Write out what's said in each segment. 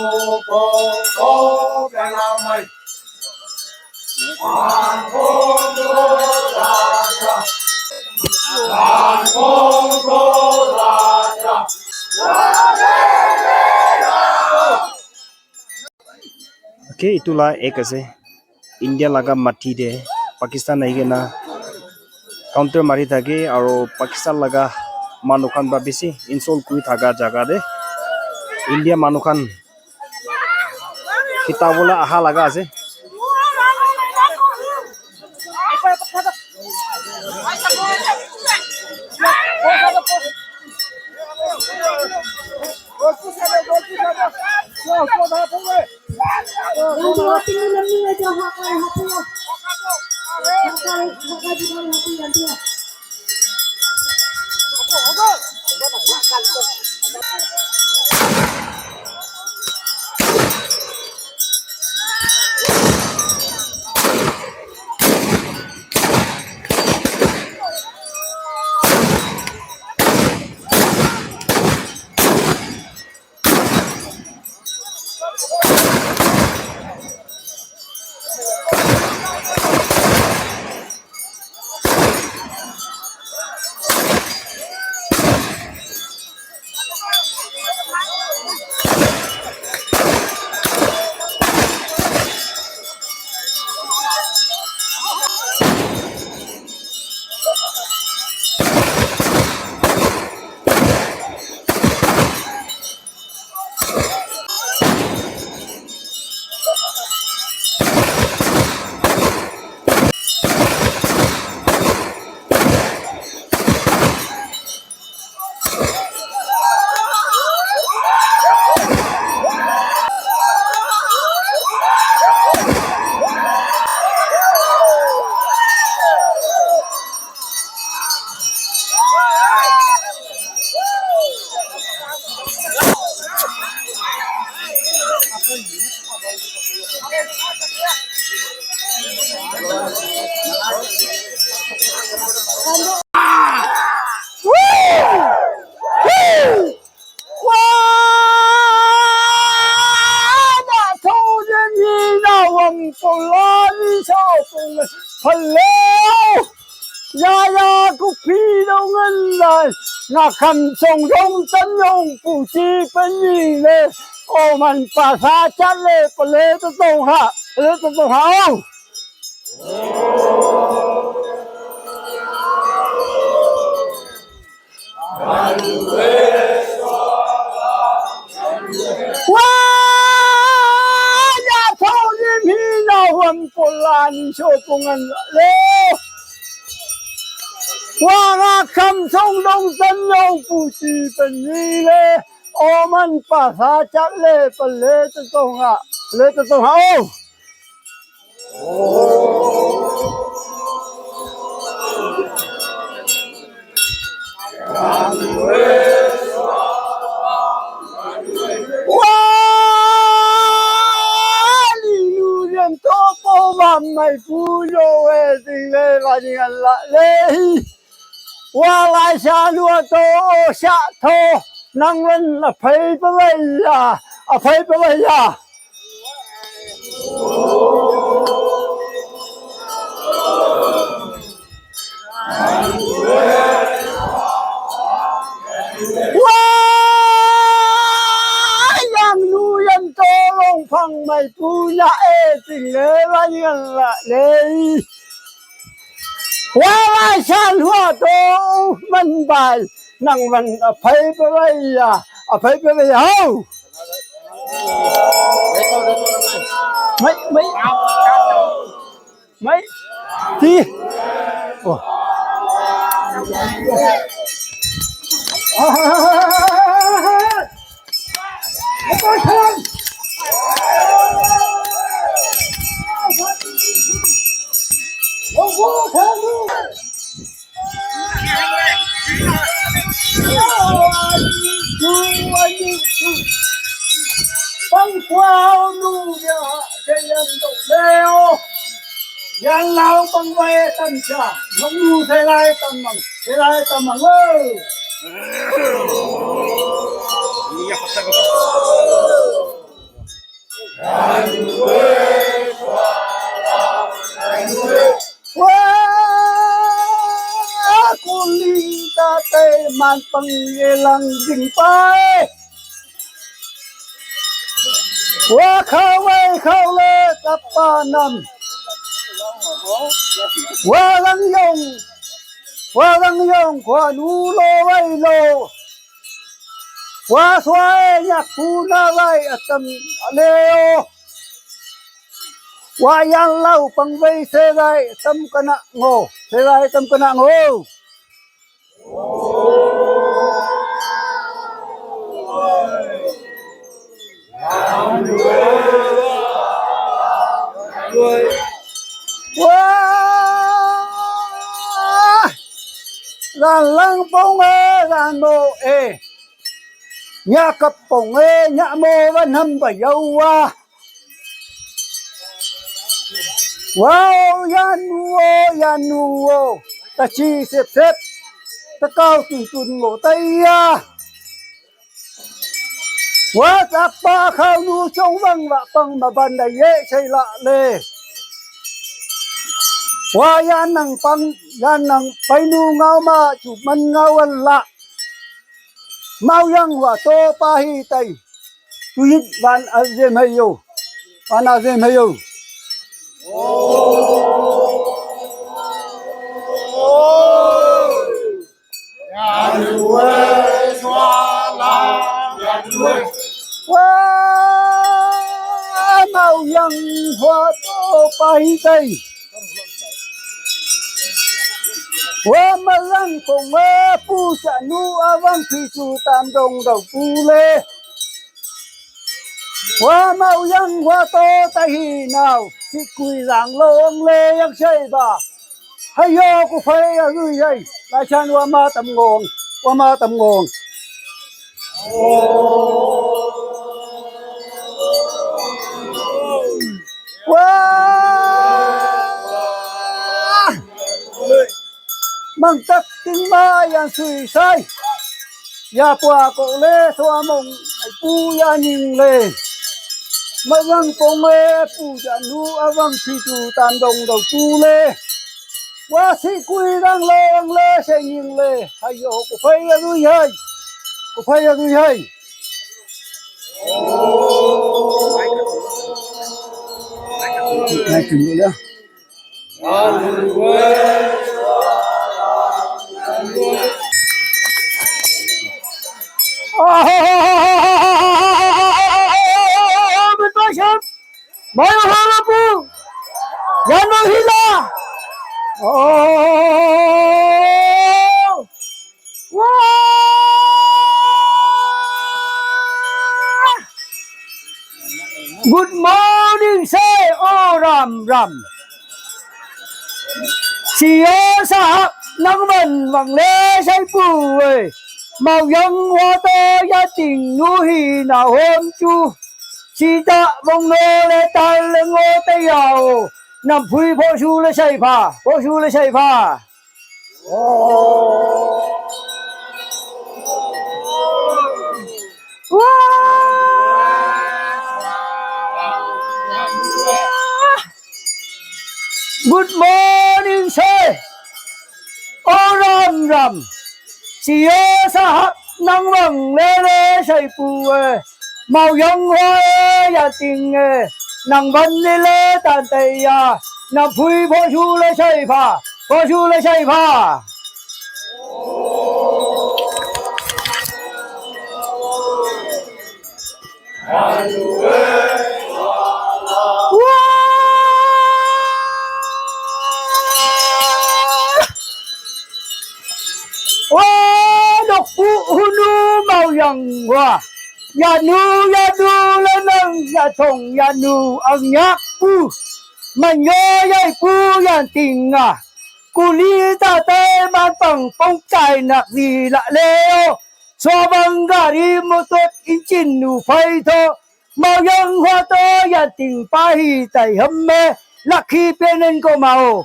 Oke, itulah ekase India laga mati de Pakistan nahi na counter mari thake aro Pakistan laga manukan ba bisi insult kui thaga jaga de India manukan kitabola aha laga ase那看中中真用不知本意嘞，我们把它加嘞不嘞的动哈，嘞的动好。哇呀，头一批那混不啦，你说公安嘞。哇那看中中真用不知本意嘞，我们把它加嘞不嘞的动哈，嘞的动好。哇！你路人多不完美不有哎，这个把你看了嘞。我来下路都下头，能人了赔不来呀，啊赔不来呀。哇！让路人多龙旁没不呀哎，这个把你看了嘞。我来下路都明白，能人赔不来呀，啊赔不来呀。mấy đi băng qua nu ya cái nhân tổ đeo nhân lao băng ve tân trà nông nu thế lai tâm bằng ơi Wah, kulita tay man pangilang dingpay. Wah, kaway kawle kapanam. Walang yung kwa nulo way lo. Wah, sway nyak puna way atam aleo. Wayang lau pangway seray tam kana ngo. Seray tam kana ngo. Wah, lan lang pong lan mo nhà cặp bổng nhà mô văn hâm và dâu wow yan nuo ta chi xếp ta cao tuần ngộ tây quá ta ba khao nu trong văng và bằng mà bàn đầy dễ xây lạ lề quá yan năng phải nu ngao mà chụp mình ngao ăn lạ mau yang wa to pa hi tai tuit van azem hayo van azem hayo wa mau yang wa to pa hi tai wa malang kong pu cha nu avang phi chu tam dong đầu pu le wa mau yang wa to ta hi nào si quy rang long le yang sei ba hay yo ku phai a gui dai la chan wa ma tam ngong mang tất kinh ma yang suy sai ya qua cổ lê xoa mông pu ya nhìn lê mà văng công mê pu ya nu a văng phi chu tam đồng đầu pu lê qua si quy đang lê sẽ nhìn lê hay yo cổ phây ya gui hay này chừng nữa betul sih, bayu halapu, jangan hilang. Good morning, say, ram. Siya sahab nang man vang le say pu ơi. Màu dân hoa tơ gia tình nu hì nào hôm chu chỉ ta vòng nô lê ta lê ngô tây yào nằm phui phô su lê say pha Good morning sir ram Siya sahab nang vang le say pu màu dân hoa ya tình nang văn le tan tây ya nằm phui phô su lê say pha độc phụ hunu màu yang hoa ya nu lên nâng ya thong ya nu ang nhạc pu man yo yai pu yan tình cu li ta te ban bằng phong cài nạc gì lạ leo so băng gari mô tốt in chin nu phai tho màu yang hoa to ya tình pa hi tai hâm mê lạc khi pienen ko màu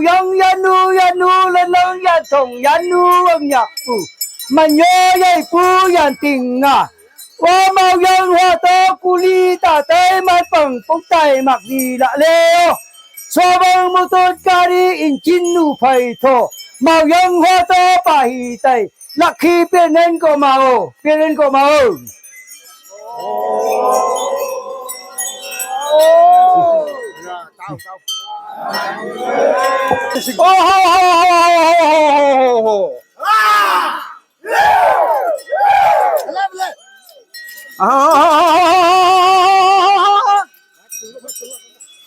yang ya nu la nong ya thong ya nu ông nhạc phụ mà nhớ dây phu yan tình à qua mau yang hoa to cu li ta tới mai bằng phong tay mặc gì đã leo so bằng một tôn ca đi in chín nu phải thọ mau yang hoa to bà hì tay lạc khi bên nên có màu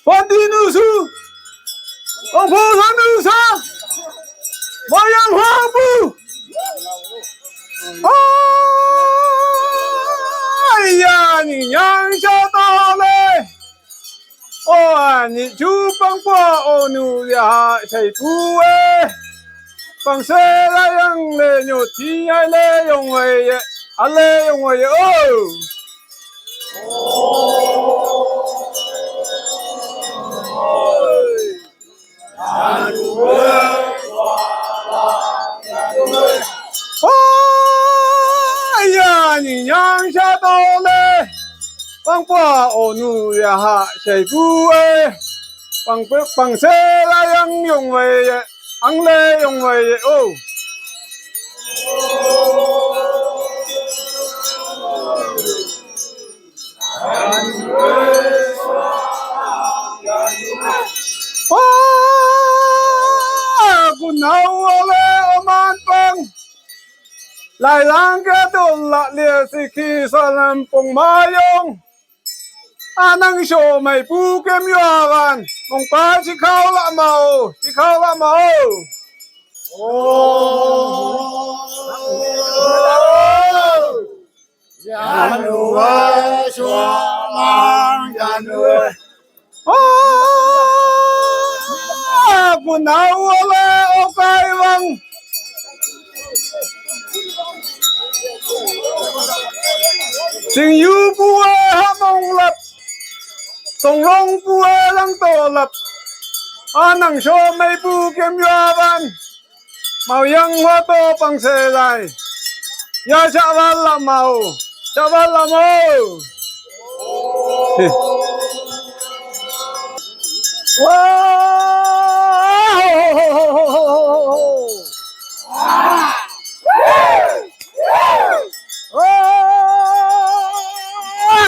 Pandinusu, Oposanusa, Mayang Habu, Ayani Yang Shatale, Ani Chu Pangpa Onu Ya Sai Pue, Pang Se La Yang Le Nyu Ti Ai Le Yong Wei Ye, Ale Yong Wei Ye Ayani Yang Shatale, Pangpa Onu Ya Sai Pue, Pang Se La Yang Yong Wei Ye, Ang Le Yong Wei Ye Kunau ole oman pang lai lang ke dol la lia siki salam pong mayong anang show mai pu kem yawan mong pa si khao la mau Kunau ole okai wang Sing yu bue ha mong lập Song long bue lang to lập Anang sho mei bu kem yua ban Mao yang hoa to pang se lai Ya cha van la mau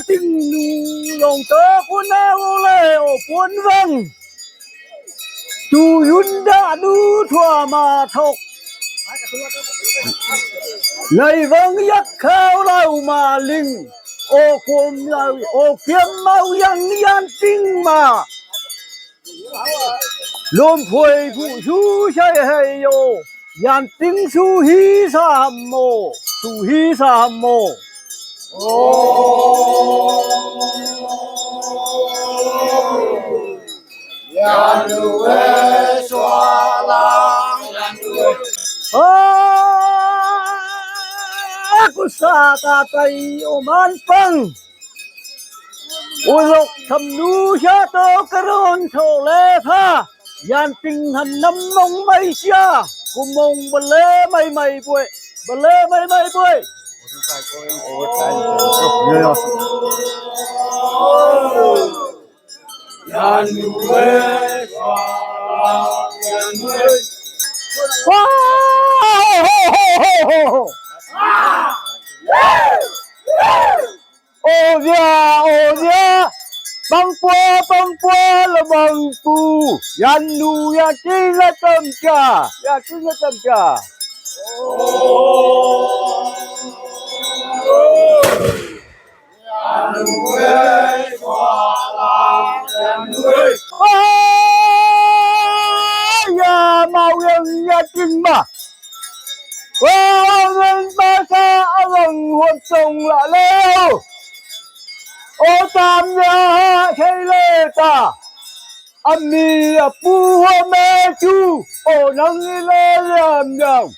tình nu lòng tơ quân ao lê ô quân vâng tu yun đã nu thua mà thọc ngày vâng yak khao lâu mà linh ô cuồng lâu ô kiếm mau yang yan tinh mà lom phơi phụ chú say hay yo yan tinh su hi sa mô Aku sa ta tay oman pang ulok thầm nu sa to karon thô lê tha yan tinh hành năm mong mây xa cùng mong bờ lê mây bụi ô dia băng qua là băng tu yan nu ya chi là tâm trà ya mau yang ya kinh mà ngân ba sa ngân hồn sông lạ leo ô tam ya thấy lê ta ami pu hoa mê chu ô nâng lê làm nhầm